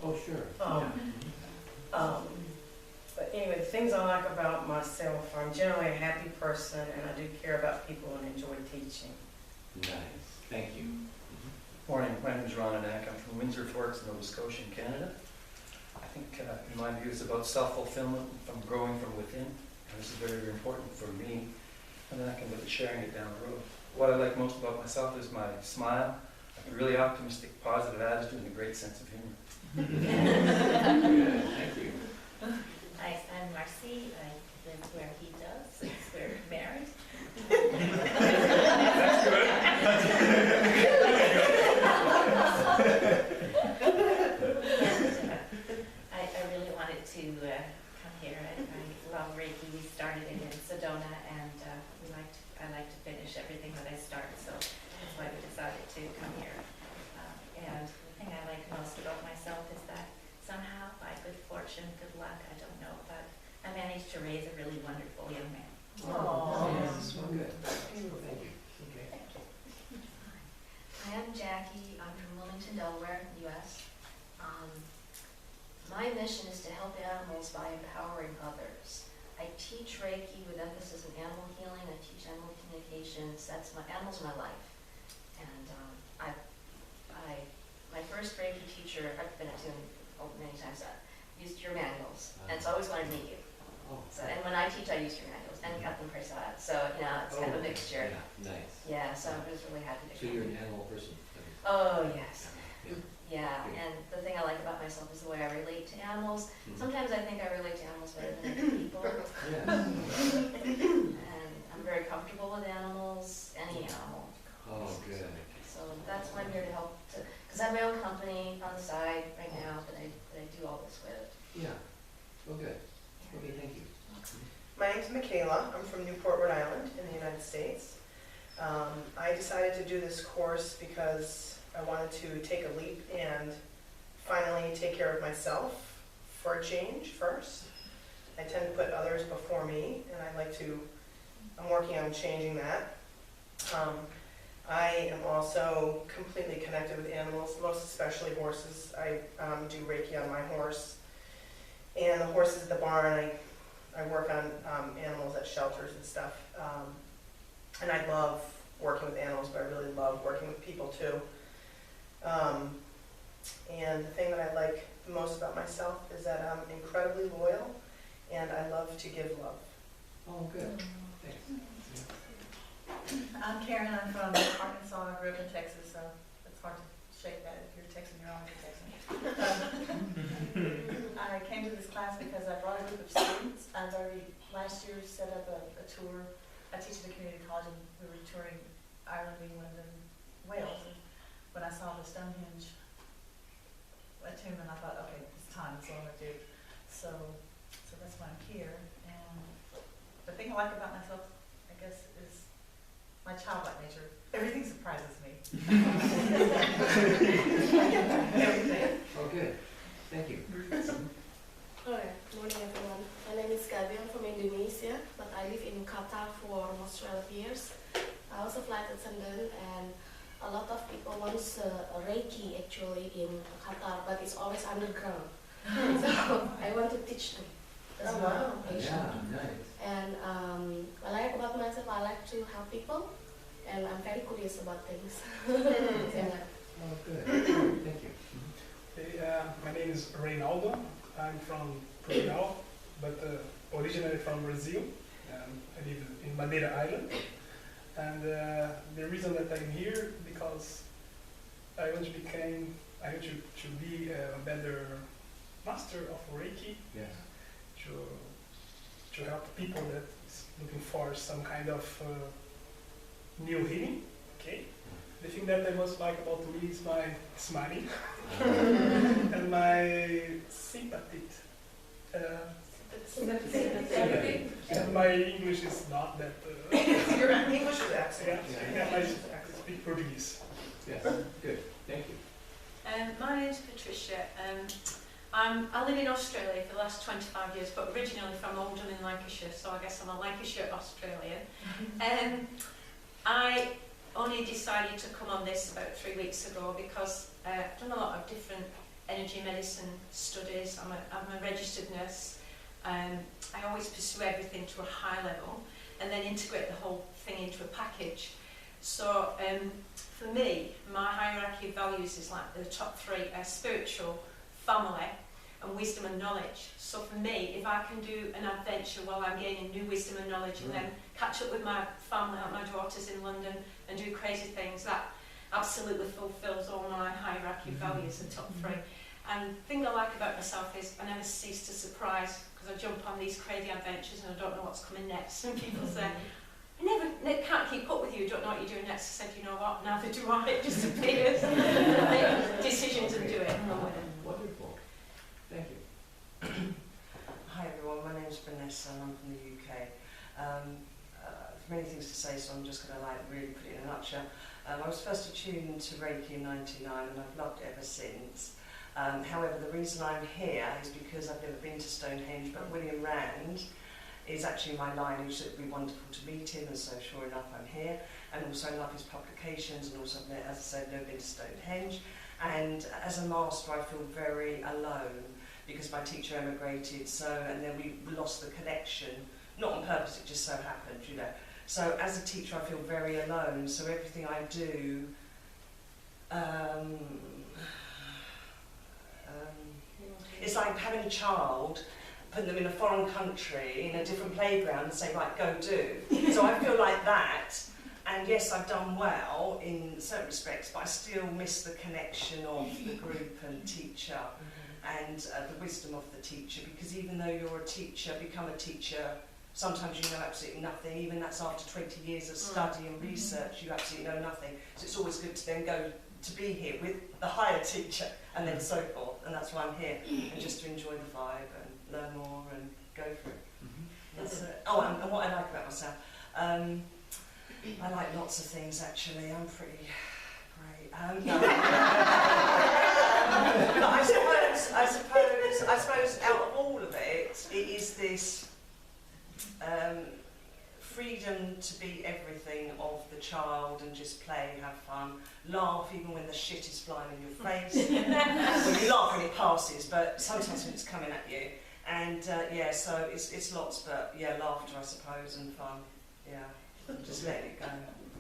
Oh, sure. But anyway, the things I like about myself, I'm generally a happy person and I do care about people and enjoy teaching. Nice. Thank you. Morning, my name is Ron Anak. I'm from Windsor Forks, Nova Scotia, in Canada. I think, in my view, it's about self-fulfillment, from growing from within. And this is very, very important for me. And then I can look at sharing it down the road. What I like most about myself is my smile, a really optimistic, positive attitude, and a great sense of humor. Good. Thank you. Hi, I'm Marcy. I live where he does, since we're married. That's good. I really wanted to come here. I love Reiki. We started it in Sedona, and I like to finish everything that I start, so that's why we decided to come here. And the thing I like most about myself is that somehow, by good fortune, good luck, I don't know, but I managed to raise a really wonderful young man. Oh, yes. Well, good. Thank you. Okay. Thank you. Hi, I'm Jackie. I'm from Wilmington, Delaware, U.S. My mission is to help animals by empowering others. I teach Reiki with emphasis on animal healing. I teach animal communications. Animals are my life. And my first Reiki teacher, I've been to many times, used your manuals, and so I always wanted to meet you. Oh, So, and when I teach, I use your manuals and Captain Prasad. So, it's kind of a mixture. Yeah, nice. Yeah, so I was really happy to So come. you're an animal person? Oh, yes. Yeah. Yeah, Good. and the thing I like about myself is the way I relate to animals. Mhm. Sometimes I think I relate to animals better than I do people. Yeah. And I'm very comfortable with animals, any animal. Oh, good. So that's why I'm here to help, because I have my own company on the side right now that I do all this with. Yeah. Well, good. Okay, thank you. My name's Michaela. I'm from Newport, Rhode Island in the United States. I decided to do this course because I wanted to take a leap and finally take care of myself for a change first. I tend to put others before me, and I'm working on changing that. I am also completely connected with animals, most especially horses. I do Reiki on my horse, and the horses at the barn. I work on animals at shelters and stuff, and I love working with animals, but I really love working with people too. And the thing that I like the most about myself is that I'm incredibly loyal, and I love to give love. Oh, good. Thanks. I'm Karen. I'm from Arkansas. I grew up in Texas, so it's hard to shake that. If you're Texan, you're always Texan. I came to this class because I brought a group of students. I've already last year set up a tour. I teach at a community college, and we were touring Ireland, England, and Wales. And when I saw the Stonehenge attunement, I thought, okay, it's time. That's what I'm going to do. So that's why I'm here. And the thing I like about myself, I guess, is my childlike nature. Everything surprises me. Everything. Oh, good. Thank you. Hi, morning everyone. My name is Gabi. I'm from Indonesia, but I live in Qatar for almost 12 years. I was a flight attendant, and a lot of people want a Reiki actually in Qatar, but it's always underground. So I want to teach them. That's Oh, my wow. passion. Yeah, nice. And what I like about myself, I like to help people, and I'm very curious about things. Yeah. Oh, good. Thank you. Hey, my name is Reynaldo. I'm from Portugal, but originally from Brazil. I live in Madeira Island. And the reason that I'm here because I want to be a better master of Reiki. Yes. To help people that is looking for some kind of new healing. Okay. The thing that I most like about me is my smiling and my sympathy. And my English is not that. Your English is excellent. Yeah, I speak Portuguese. Yes. Good. Thank you. My name's Patricia. I live in Australia for the last 25 years, but originally from Oldham in Lancashire, so I guess I'm a Lancashire Australian. I only decided to come on this about 3 weeks ago because I've done a lot of different energy medicine studies. I'm a registered nurse. I always pursue everything to a high level and then integrate the whole thing into a package. So for me, my hierarchy of values is like the top three are spiritual, family, and wisdom and knowledge. So for me, if I can do an adventure while I'm gaining new wisdom and knowledge and then catch up with my family, like my daughter's in London, and do crazy things, that absolutely fulfills all my hierarchy of values, the top three. And the thing I like about myself is I never cease to surprise, because I jump on these crazy adventures and I don't know what's coming next. And people say, I can't keep up with you, don't know what you're doing next. I said, you know what, neither do I, it just appears. Make decisions and do it and run with it. Wonderful. Thank you. Hi everyone, my name is Vanessa and I'm from the UK. Many things to say, so I'm just going to really put it in a nutshell. I was first attuned to Reiki in '99 and I've loved it ever since. However, the reason I'm here is because I've never been to Stonehenge, but William Rand is actually my lineage. It would be wonderful to meet him, and so sure enough I'm here. And also I love his publications, and also, as I said, never been to Stonehenge. And as a master I feel very alone because my teacher emigrated, and then we lost the connection. Not on purpose, it just so happened, you know. So as a teacher I feel very alone, so everything I do it's like having a child, putting them in a foreign country, in a different playground and say, right, go do. So I feel like that, and yes, I've done well in certain respects, but I still miss the connection of the group and teacher and the wisdom of the teacher, because even though you're a teacher, become a teacher, sometimes you know absolutely nothing. Even that's after 20 years of study and research, you absolutely know nothing. So it's always good to then go to be here with the higher teacher and then so forth. And that's why I'm here, and just to enjoy the vibe and learn more and go for it. That's it. Oh, and what I like about myself, I like lots of things actually. I'm pretty great. No. But I suppose out of all of it, it is this freedom to be everything of the child and just play, have fun, laugh even when the shit is flying in your face. Well, you laugh when it passes, but sometimes when it's coming at you. And yeah, so it's lots, but yeah, laughter I suppose, and fun. Yeah, just let it go.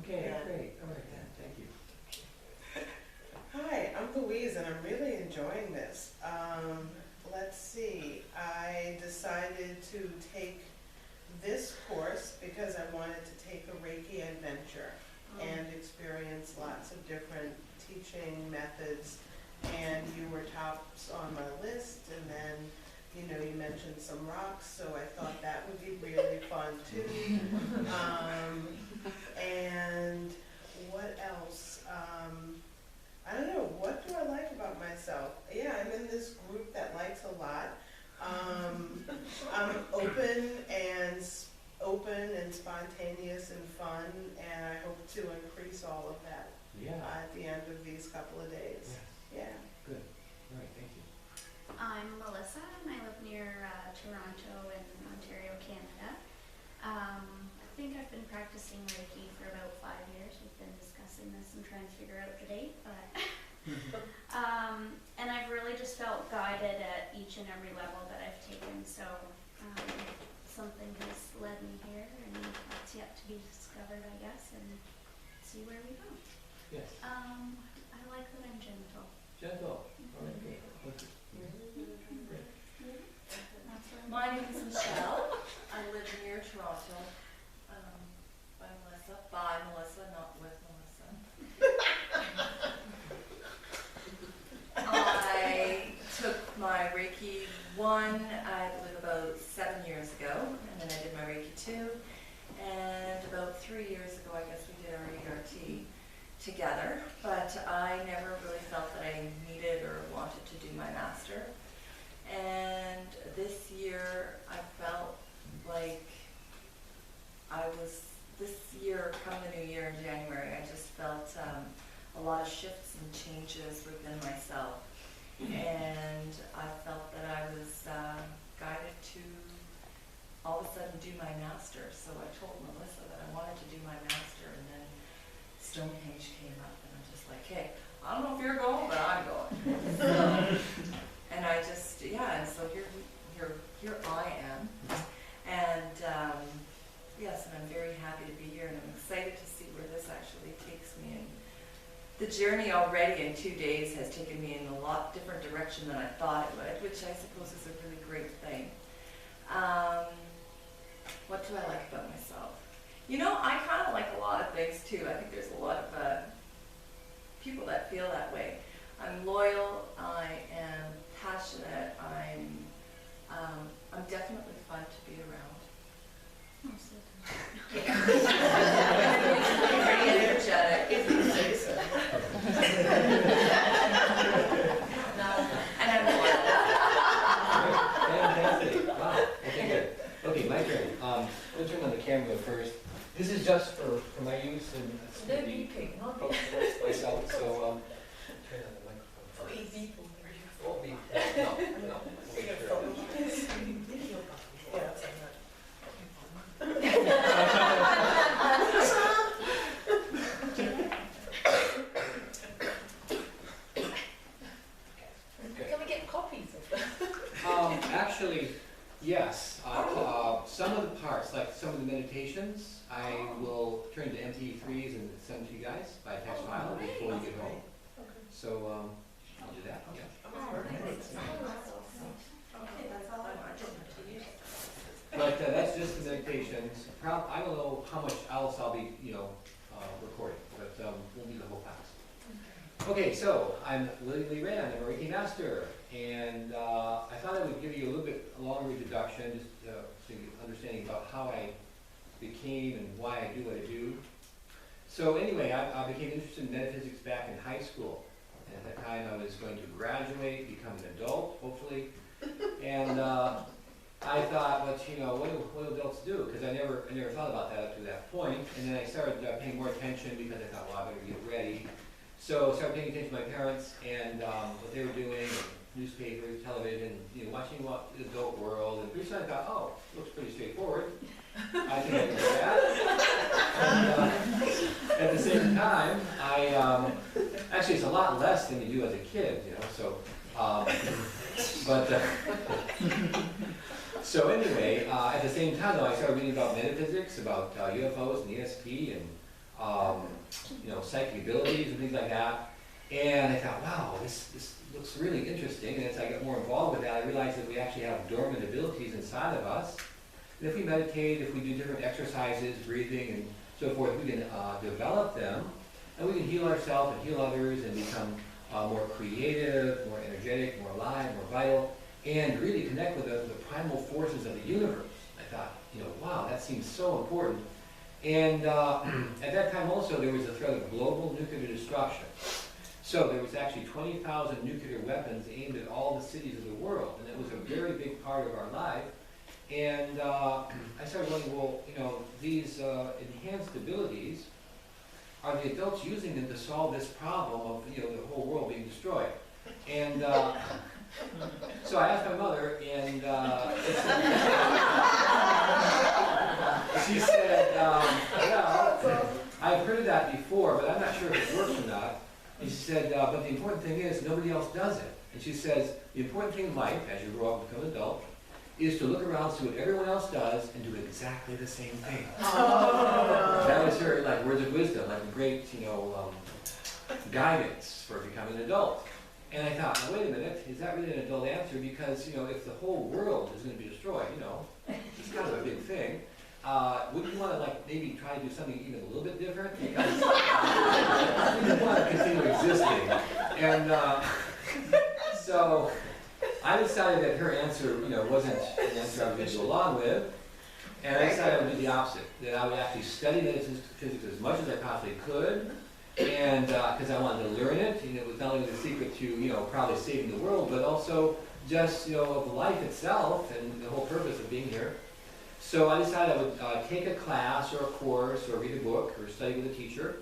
Okay, Yeah. great. All right then, thank you. Hi, I'm Louise and I'm really enjoying this. Let's see, I decided to take this course because I wanted to take a Reiki adventure and experience lots of different teaching methods, and you were tops on my list, and then you mentioned some rocks, so I thought that would be really fun too. And what else? I don't know, what do I like about myself? Yeah, I'm in this group that likes a lot. I'm open and spontaneous and fun, and I hope to increase all of that at the end of these couple of days. Yes. Yeah. Good. All right, thank you. I'm Melissa and I live near Toronto in Ontario, Canada. I think I've been practicing Reiki for about 5 years. We've been discussing this and trying to figure out the date, but and I've really just felt guided at each and every level that I've taken, so something has led me here, and it's yet to be discovered, I guess, and see where we go. Yes. I like that I'm gentle. Gentle. All right, good. Great. That's what My name is Michelle. I live near Toronto. By Melissa, not with Melissa. I took my Reiki 1, I believe about 7 years ago, and then I did my Reiki 2, and about 3 years ago I guess we did our ERT together, but I never really felt that I needed or wanted to do my master. And this year I felt like this year, come the new year in January, I just felt a lot of shifts and changes within myself. And I felt that I was guided to all of a sudden do my master. So I told Melissa that I wanted to do my master, and then Stonehenge came up, and I'm just like, hey, I don't know if you're going, but I'm going. So yeah, and so here I am. And yes, and I'm very happy to be here, and I'm excited to see where this actually takes me. And the journey already in 2 days has taken me in a lot different direction than I thought it would, which I suppose is a really great thing. What do I like about myself? You know, I kind of like a lot of things too. I think there's a lot of people that feel that way. I'm loyal, I am passionate, I'm definitely fun to be around. Very energetic. And I'm loyal. Fantastic. Wow. Okay, good. Okay, my turn. I'm going to turn on the camera first. This is just for my use and No beeping, not myself. So turn on the microphone first. Won't beep. No. Make sure. Yeah, that's like that. Can we get copies of that? Actually, yes. Some of the parts, like some of the meditations, I will turn to MP3s and send them to you guys by text file before you get home. So I'll do that. Yeah. Okay, that's all I want. But that's just the meditations. I don't know how much else I'll be, recording, but we'll do the whole class. Okay, so I'm Lily Lee Rand. I'm a Reiki master, and I thought I would give you a little bit longer introduction, just so you get understanding about how I became and why I do what I do. So anyway, I became interested in metaphysics back in high school. And at that time, I was going to graduate, become an adult, hopefully, and I thought, what do adults do? Because I never thought about that up to that point. And then I started paying more attention because I thought, well, I better get ready. So I started paying attention to my parents and what they were doing, newspapers, television, watching the adult world. And pretty soon I thought, oh, looks pretty straightforward. I think I can do that. And, at the same time, actually it's a lot less than you do as a kid, So, so anyway, at the same time though, I started reading about metaphysics, about UFOs and ESP and psychic abilities and things like that. And I thought, wow, this looks really interesting. And as I got more involved with that, I realized that we actually have dormant abilities inside of us. And if we meditate, if we do different exercises, breathing and so forth, we can develop them, and we can heal ourselves and heal others and become more creative, more energetic, more alive, more vital, and really connect with the primal forces of the universe. I thought, wow, that seems so important. And at that time also, there was a threat of global nuclear destruction. So there was actually 20,000 nuclear weapons aimed at all the cities of the world, and it was a very big part of our life. And I started wondering, well, these enhanced abilities, are the adults using them to solve this problem of, the whole world being destroyed? And so I asked my mother, and she said, well, I've heard of that before, but I'm not sure if it works or not. And she said, but the important thing is nobody else does it. And she says, the important thing in life, as you grow up and become an adult, is to look around, see what everyone else does, and do exactly the same thing. Oh. That was her words of wisdom, a great guidance for becoming an adult. And I thought, well, wait a minute, is that really an adult answer? Because if the whole world is going to be destroyed, it's kind of a big thing. Wouldn't you want to maybe try to do something even a little bit different? Because we just want to continue existing. And so I decided that her answer, wasn't an answer I was going to go along with, and I decided I would do the opposite. That I would actually study metaphysics as much as I possibly could, and because I wanted to learn it, and it was not only the secret to, probably saving the world, but also just, of life itself and the whole purpose of being here. So I decided I would take a class or a course or read a book or study with a teacher.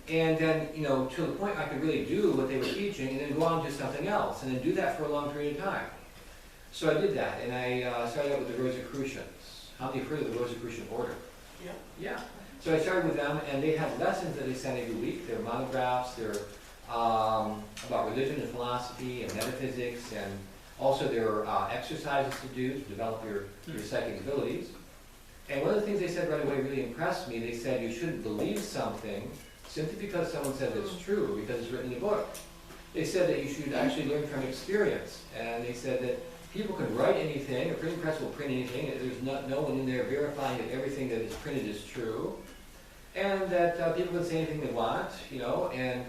And then, to the point I could really do what they were teaching and then go on to something else and then do that for a long period of time. So I did that, and I started out with the Rosicrucians. How many have heard of the Rosicrucian order? Yeah. Yeah. So I started with them, and they had lessons that they sent every week. They're monographs, they're about religion and philosophy and metaphysics and Also, there are exercises to do to develop your psychic abilities. And one of the things they said right away really impressed me. They said you shouldn't believe something simply because someone said it's true or because it's written in a book. They said that you should actually learn from experience. And they said that people can write anything, a printing press will print anything, there's no one in there verifying that everything that is printed is true. And that people can say anything they want, you know, and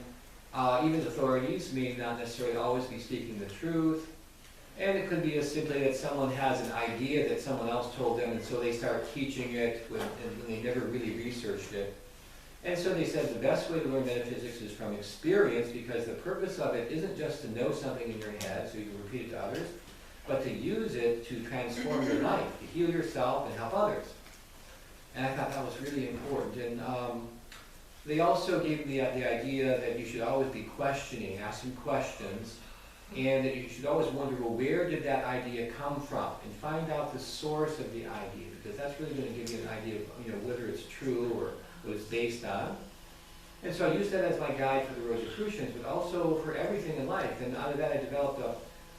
even authorities may not necessarily always be speaking the truth. And it could be as simply that someone has an idea that someone else told them, and so they start teaching it when they never really researched it. And so they said the best way to learn metaphysics is from experience, because the purpose of it isn't just to know something in your head so you can repeat it to others, but to use it to transform your life, to heal yourself and help others. And I thought that was really important. And they also gave me the idea that you should always be questioning, asking questions, and that you should always wonder, well, where did that idea come from? And find out the source of the idea, because that's really going to give you an idea of, you know, whether it's true or what it's based on. And so I used that as my guide for the Rosicrucians, but also for everything in life. And out of that I developed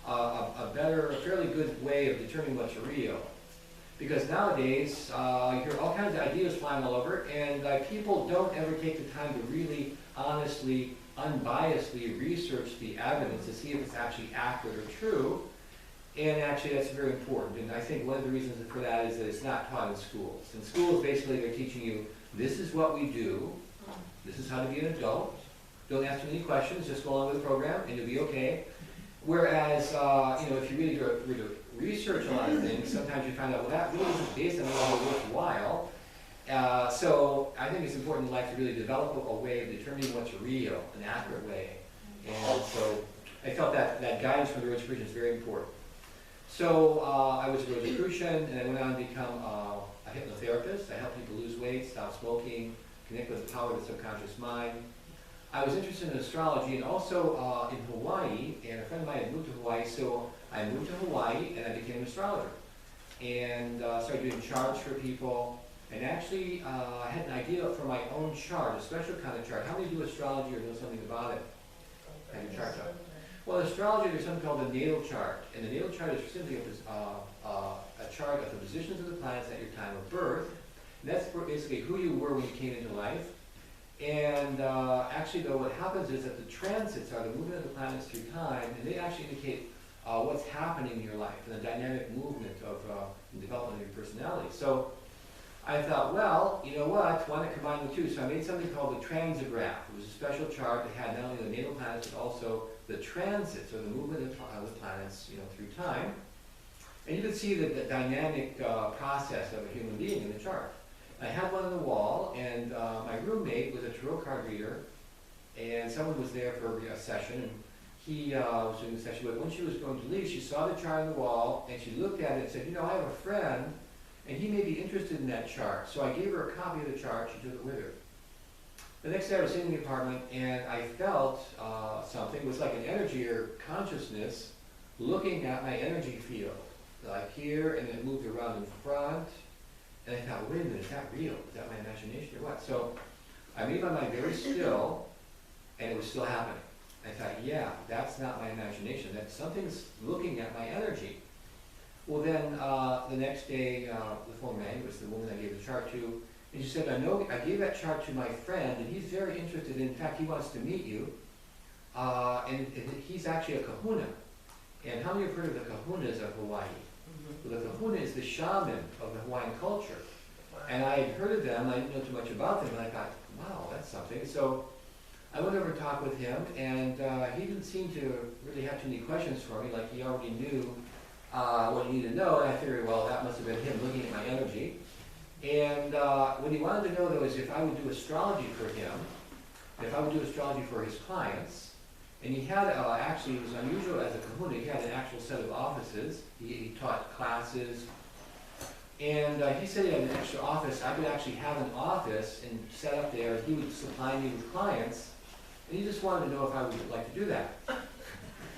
a better, a fairly good way of determining what's real. Because nowadays, you hear all kinds of ideas flying all over, and people don't ever take the time to really, honestly, unbiasedly research the evidence to see if it's actually accurate or true. And actually, that's very important. And I think one of the reasons for that is that it's not taught in schools. In schools, basically, they're teaching you, this is what we do, this is how to be an adult. Don't ask too many questions, just go along with the program, and you'll be okay. Whereas, you know, if you really were to research a lot of things, sometimes you find out, well, that really isn't based on anything worthwhile. So I think it's important in life to really develop a way of determining what's real, an accurate way. And so I felt that guidance from the Rosicrucian is very important. So I was a Rosicrucian, and I went on to become a hypnotherapist. I help people lose weight, stop smoking, connect with the power of the subconscious mind. I was interested in astrology and also in Hawaii, and a friend of mine had moved to Hawaii, so I moved to Hawaii and I became an astrologer. And started doing charts for people, and actually I had an idea for my own chart, a special kind of chart. How many do astrology or know something about it? Have your chart up. Well, in astrology there's something called the natal chart, and the natal chart is simply a chart of the positions of the planets at your time of birth. And that's basically who you were when you came into life. And actually, though, what happens is that the transits are the movement of the planets through time, and they actually indicate what's happening in your life and the dynamic movement of the development of your personality. So I thought, well, you know what, why not combine the two? So I made something called the transograph. It was a special chart that had not only the natal planets, but also the transits, or the movement of the planets, you know, through time. And you can see the dynamic process of a human being in the chart. I had one on the wall, and my roommate was a tarot card reader, and someone was there for a session, and he was doing the session, but when she was going to leave, she saw the chart on the wall, and she looked at it and said, you know, I have a friend, and he may be interested in that chart. So I gave her a copy of the chart, she took it with her. The next day I was sitting in the apartment, and I felt something. It was like an energy or consciousness looking at my energy field, like here, and then it moved around in front. And I thought, wait a minute, is that real? Is that my imagination or what? So I made my mind very still, and it was still happening. I thought, yeah, that's not my imagination. That something's looking at my energy. Well, then the next day, the phone rang. It was the woman I gave the chart to. And she said, I gave that chart to my friend, and he's very interested. In fact, he wants to meet you. And he's actually a kahuna. And how many have heard of the kahunas of Hawaii? Well, the kahuna is the shaman of the Hawaiian culture. And I had heard of them, I didn't know too much about them, and I thought, wow, that's something. So I went over and talked with him, and he didn't seem to really have too many questions for me, like he already knew what he needed to know, and I figured, well, that must have been him looking at my energy. And what he wanted to know, though, is if I would do astrology for him, if I would do astrology for his clients. And he had, actually, it was unusual as a kahuna, he had an actual set of offices. He taught classes. And he said he had an extra office. I would actually have an office and set up there. He would supply me with clients. And he just wanted to know if I would like to do that.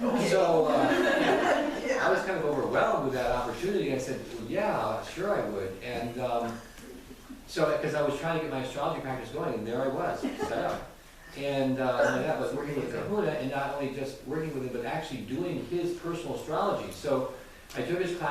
Okay. So I was kind of overwhelmed with that opportunity. I said, well, yeah, sure I would. And so, because I was trying to get my astrology practice going, and there I was, set up. And not only that, but working with Kahuna, and not only just working with him, but actually doing his personal astrology. So I took his class.